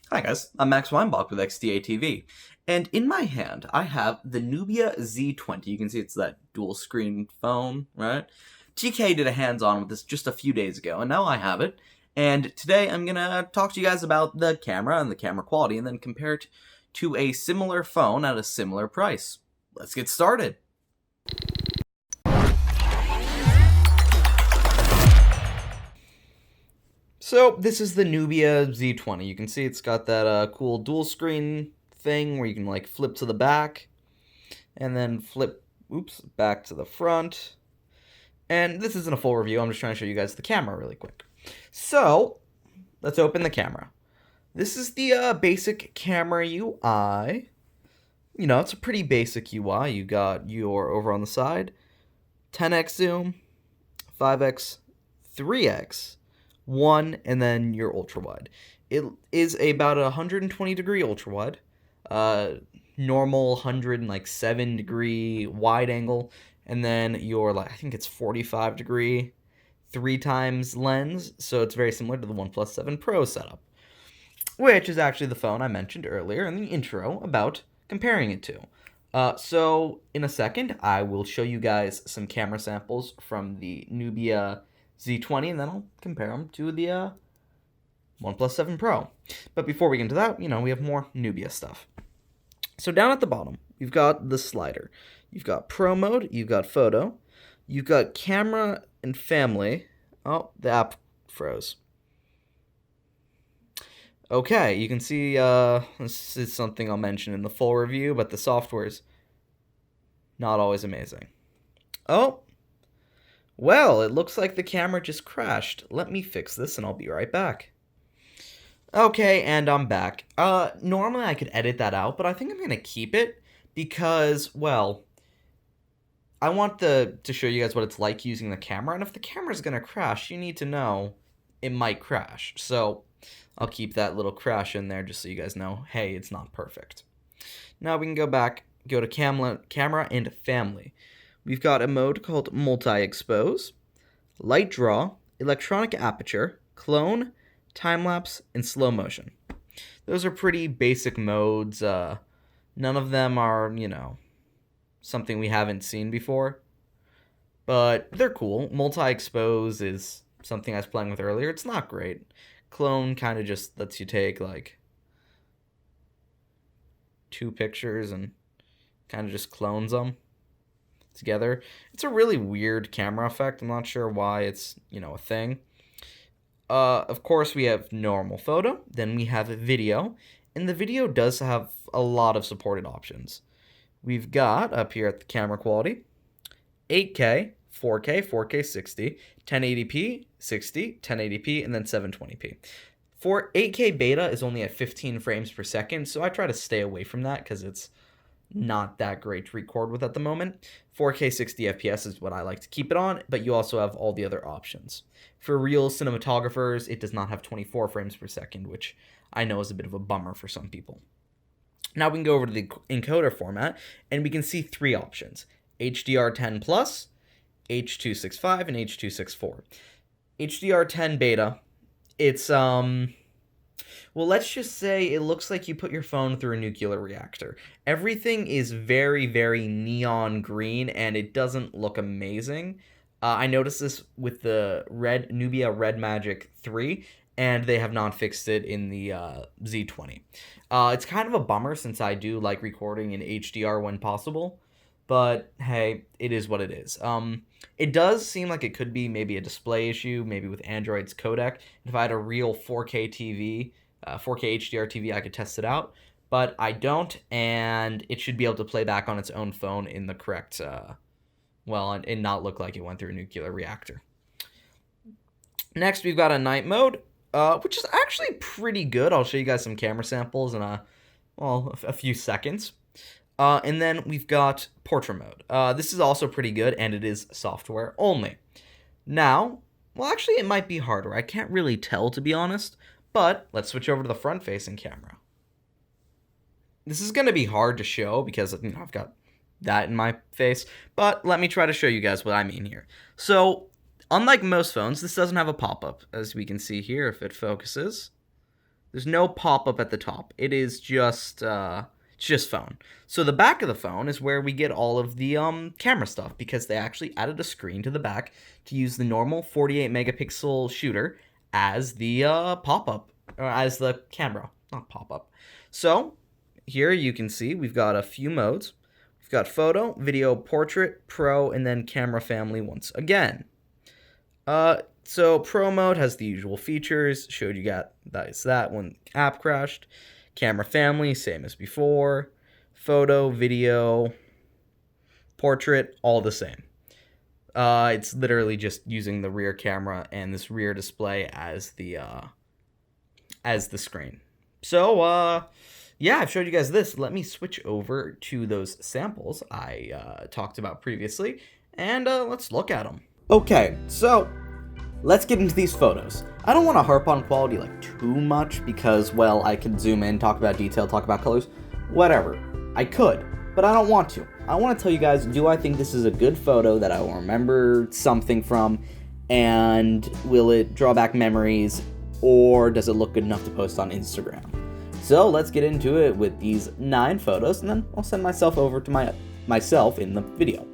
Hi guys, I'm Max Weinbach with XDA TV, and in my hand I have the Nubia Z20. You can see it's that dual screen phone, right? TK did a hands-on with this just a few days ago, and now I have it. And today I'm gonna talk to you guys about the camera and the camera quality, and then compare it to a similar phone at a similar price. Let's get started. So this is the Nubia Z20. You can see it's got that cool dual screen thing where you can like flip to the back and then flip, back to the front. And this isn't a full review. I'm just trying to show you guys the camera really quick. So let's open the camera. This is the basic camera UI. You know, it's a pretty basic UI. You got your over on the side, 10x zoom, 5x, 3x, 1, and then your ultra wide. It is about a 120 degree ultra wide, normal 107 degree wide angle, and then your like I think it's 45 degree 3x lens. So it's very similar to the OnePlus 7 Pro setup, which is actually the phone I mentioned earlier in the intro about comparing it to. So in a second, I will show you guys some camera samples from the Nubia Z20, and then I'll compare them to the OnePlus 7 Pro. But before we get into that, we have more Nubia stuff. So down at the bottom, you've got the slider. You've got Pro Mode, you've got Photo, you've got Camera and Family. Oh, the app froze. Okay, you can see this is something I'll mention in the full review, but the software's not always amazing. Oh, well, it looks like the camera just crashed. Let me fix this and I'll be right back. Okay, and I'm back. Normally I could edit that out, but I think I'm gonna keep it because, well, I want to show you guys what it's like using the camera, and if the camera's gonna crash, you need to know it might crash. So I'll keep that little crash in there just so you guys know, hey, it's not perfect. Now we can go back, go to camera and family. We've got a mode called multi-expose, light draw, electronic aperture, clone, time-lapse, and slow motion. Those are pretty basic modes. None of them are, something we haven't seen before, but they're cool. Multi-expose is something I was playing with earlier. It's not great. Clone kind of just lets you take like two pictures and kind of just clones them together. It's a really weird camera effect. I'm not sure why it's, a thing. Of course, we have normal photo, then we have video, and the video does have a lot of supported options. We've got up here at the camera quality 8K, 4K, 4K 60, 1080p, 60, 1080p, and then 720p. For 8K beta is only at 15 frames per second, so I try to stay away from that because it's not that great to record with at the moment. 4K 60 FPS is what I like to keep it on, but you also have all the other options. For real cinematographers, it does not have 24 frames per second, which I know is a bit of a bummer for some people. Now we can go over to the encoder format, and we can see three options: HDR10+, H.265, and H.264. HDR10 beta, it's well, let's just say it looks like you put your phone through a nuclear reactor. Everything is very, very neon green, and it doesn't look amazing. I noticed this with the Nubia Red Magic 3, and they have not fixed it in the Z20. It's kind of a bummer since I do like recording in HDR when possible, but hey, it is what it is. It does seem like it could be maybe a display issue, maybe with Android's codec. If I had a real 4K TV, 4K HDR TV, I could test it out, but I don't, and it should be able to play back on its own phone in the correct, and not look like it went through a nuclear reactor. Next, we've got a night mode, which is actually pretty good. I'll show you guys some camera samples in a few seconds. And then we've got portrait mode. This is also pretty good, and it is software only. Now, well, actually, it might be harder. I can't really tell, to be honest, but let's switch over to the front-facing camera. This is going to be hard to show because I've got that in my face, but let me try to show you guys what I mean here. So, unlike most phones, this doesn't have a pop-up, as we can see here if it focuses. There's no pop-up at the top. It is just it's just phone. So the back of the phone is where we get all of the camera stuff, because they actually added a screen to the back to use the normal 48 megapixel shooter as the pop-up, or as the camera, not pop-up. So here you can see we've got a few modes. We've got photo, video, portrait, pro, and then camera family once again. So pro mode has the usual features. Showed you got that when app crashed. Camera family, same as before. Photo, video, portrait, all the same. It's literally just using the rear camera and this rear display as the screen. So yeah, I've showed you guys this. Let me switch over to those samples I talked about previously, and let's look at them. Okay, so let's get into these photos. I don't want to harp on quality like too much because, well, I could zoom in, talk about detail, talk about colors, whatever. I could, but I don't want to. I want to tell you guys, do I think this is a good photo that I will remember something from, and will it draw back memories, or does it look good enough to post on Instagram? So let's get into it with these 9 photos, and then I'll send myself over to myself in the video.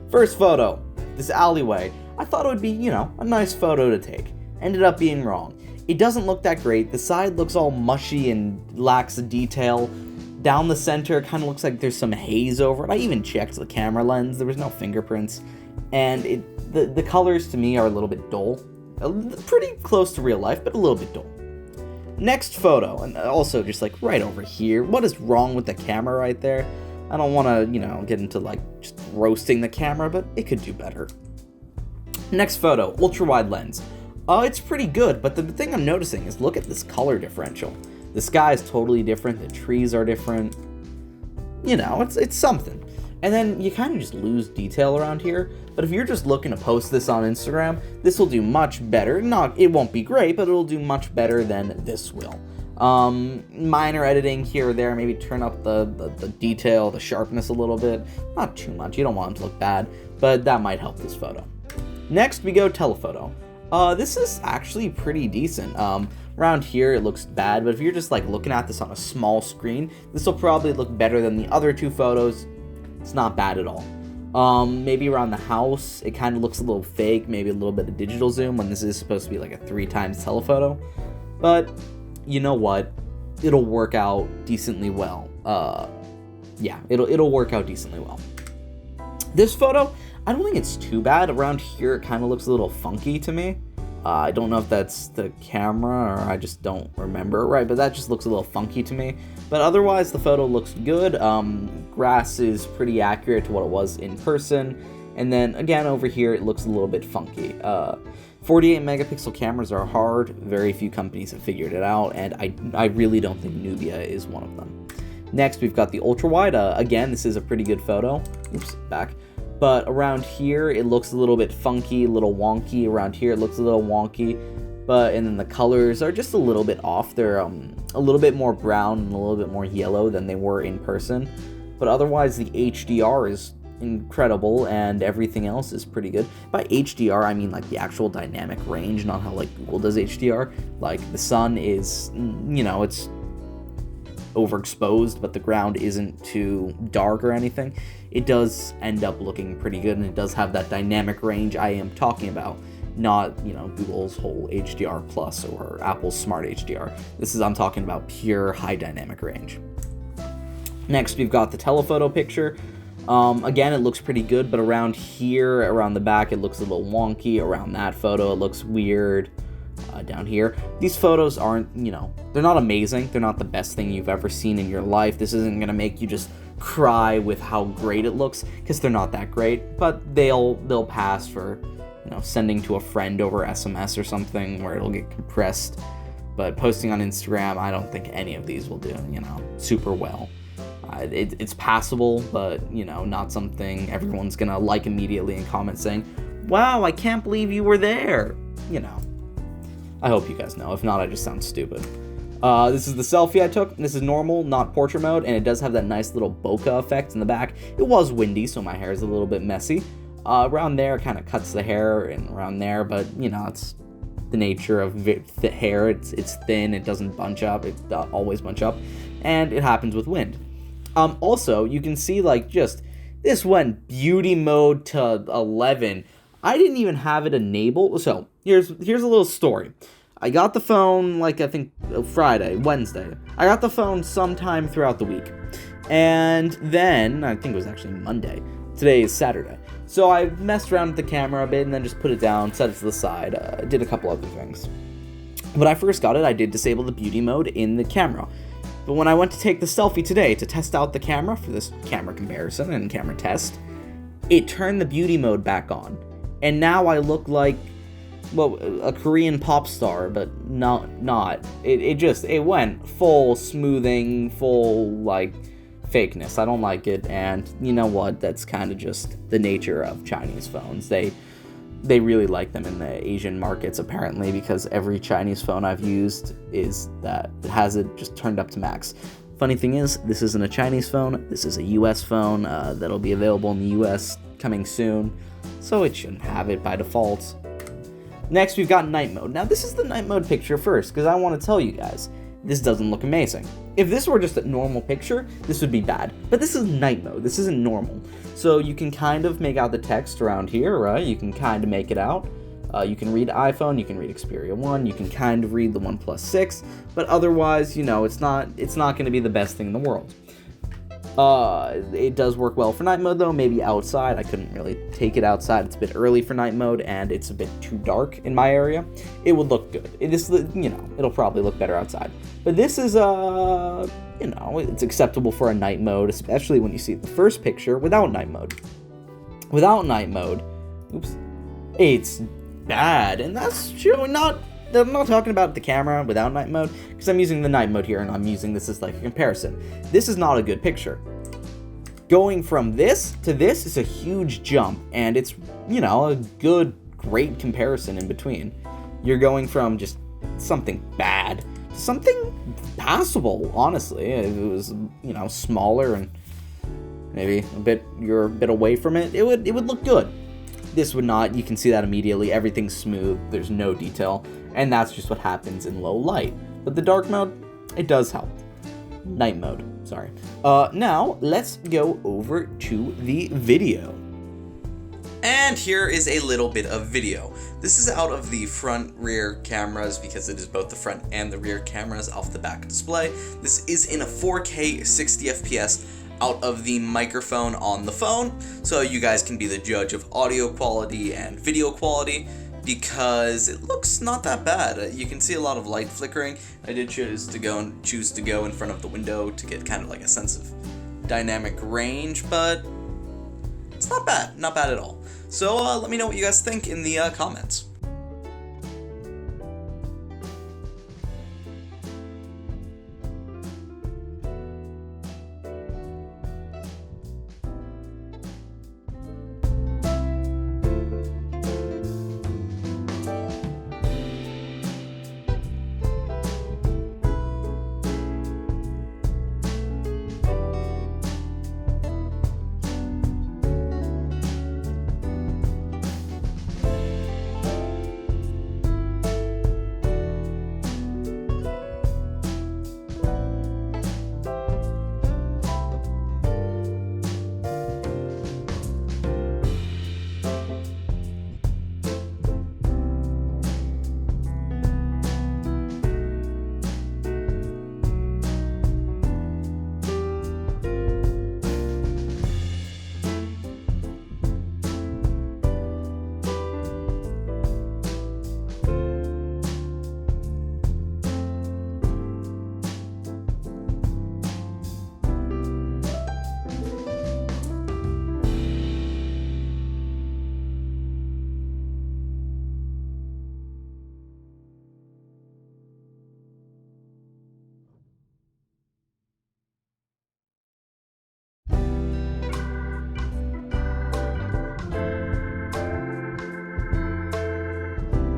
First photo, this alleyway. I thought it would be, a nice photo to take. Ended up being wrong. It doesn't look that great. The side looks all mushy and lacks the detail. Down the center, it kind of looks like there's some haze over it. I even checked the camera lens. There was no fingerprints. And the colors to me are a little bit dull. Pretty close to real life, but a little bit dull. Next photo, and also just like right over here. What is wrong with the camera right there? I don't want to, get into like just roasting the camera, but it could do better. Next photo, ultra-wide lens. It's pretty good, but the thing I'm noticing is look at this color differential. The sky is totally different, the trees are different. It's something. And then you kind of just lose detail around here, but if you're just looking to post this on Instagram, this will do much better. It won't be great, but it'll do much better than this will. Minor editing here or there, maybe turn up the detail, the sharpness a little bit. Not too much, you don't want it to look bad, but that might help this photo. Next, we go telephoto. This is actually pretty decent. Around here, it looks bad, but if you're just like looking at this on a small screen, this will probably look better than the other 2 photos. It's not bad at all. Maybe around the house, it kind of looks a little fake, maybe a little bit of digital zoom when this is supposed to be like a 3 times telephoto. But you know what? It'll work out decently well. Yeah, it'll work out decently well. This photo, I don't think it's too bad. Around here, it kind of looks a little funky to me. I don't know if that's the camera or I just don't remember it right, but that just looks a little funky to me. But otherwise, the photo looks good. Grass is pretty accurate to what it was in person. And then again, over here, it looks a little bit funky. 48 megapixel cameras are hard. Very few companies have figured it out, and I really don't think Nubia is one of them. Next, we've got the ultra wide. Again, this is a pretty good photo. Oops, back. But around here, it looks a little bit funky, a little wonky. Around here, it looks a little wonky. And then the colors are just a little bit off. They're a little bit more brown and a little bit more yellow than they were in person. But otherwise, the HDR is incredible, and everything else is pretty good. By HDR, I mean like the actual dynamic range, not how like Google does HDR. Like the sun is, it's overexposed, but the ground isn't too dark or anything. It does end up looking pretty good, and it does have that dynamic range I am talking about, not, Google's whole HDR plus or Apple's smart HDR. I'm talking about pure high dynamic range. Next, we've got the telephoto picture. Again, it looks pretty good, but around here, around the back, it looks a little wonky. Around that photo, it looks weird. Down here, these photos aren't, they're not amazing. They're not the best thing you've ever seen in your life. This isn't going to make you just cry with how great it looks, because they're not that great, but they'll pass for, sending to a friend over SMS or something where it'll get compressed. But posting on Instagram, I don't think any of these will do, super well. It's passable, but, not something everyone's gonna like immediately and comment saying, "Wow, I can't believe you were there." I hope you guys know. If not, I just sound stupid. This is the selfie I took. This is normal, not portrait mode, and it does have that nice little bokeh effect in the back. It was windy, so my hair is a little bit messy. Around there, kind of cuts the hair, and around there, but, the nature of hair. It's thin, it doesn't bunch up, it always bunch up, and it happens with wind. Also, you can see, like, just, this went beauty mode to 11. I didn't even have it enabled. So, here's a little story. I got the phone, like, I think Wednesday. I got the phone sometime throughout the week. And then, I think it was actually Monday. Today is Saturday. So I messed around with the camera a bit and then just put it down, set it to the side, did a couple other things. When I first got it, I did disable the beauty mode in the camera. But when I went to take the selfie today to test out the camera for this camera comparison and camera test, it turned the beauty mode back on. And now I look like, well, a Korean pop star, but not. It went full smoothing, full, like, fakeness. I don't like it, and you know what? That's kind of just the nature of Chinese phones. They really like them in the Asian markets, apparently, because every Chinese phone I've used has it just turned up to max. Funny thing is, this isn't a Chinese phone. This is a US phone that'll be available in the US coming soon, so it shouldn't have it by default. Next, we've got night mode. Now, this is the night mode picture first, because I want to tell you guys, this doesn't look amazing. If this were just a normal picture, this would be bad. But this is night mode. This isn't normal. So you can kind of make out the text around here, right? You can kind of make it out. You can read iPhone, you can read Xperia 1, you can kind of read the OnePlus 6, but otherwise, you know, it's not going to be the best thing in the world. It does work well for night mode, though. Maybe outside. I couldn't really take it outside. It's a bit early for night mode, and it's a bit too dark in my area. It would look good. It'll probably look better outside. But this is, it's acceptable for a night mode, especially when you see the first picture without night mode. Without night mode, it's bad, and that's showing I'm not talking about the camera without night mode, because I'm using the night mode here, and I'm using this as like a comparison. This is not a good picture. Going from this to this is a huge jump, and it's, a great comparison in between. You're going from just something bad to something passable, honestly. If it was, smaller and maybe you're a bit away from it, it would look good. This would not. You can see that immediately. Everything's smooth. There's no detail. And that's just what happens in low light. But the dark mode, it does help. Night mode, sorry. Now, let's go over to the video. And here is a little bit of video. This is out of the front rear cameras because it is both the front and the rear cameras off the back display. This is in a 4K 60 FPS out of the microphone on the phone, so you guys can be the judge of audio quality and video quality, because it looks not that bad. You can see a lot of light flickering. I did choose to go in front of the window to get kind of like a sense of dynamic range, but it's not bad at all. So let me know what you guys think in the comments.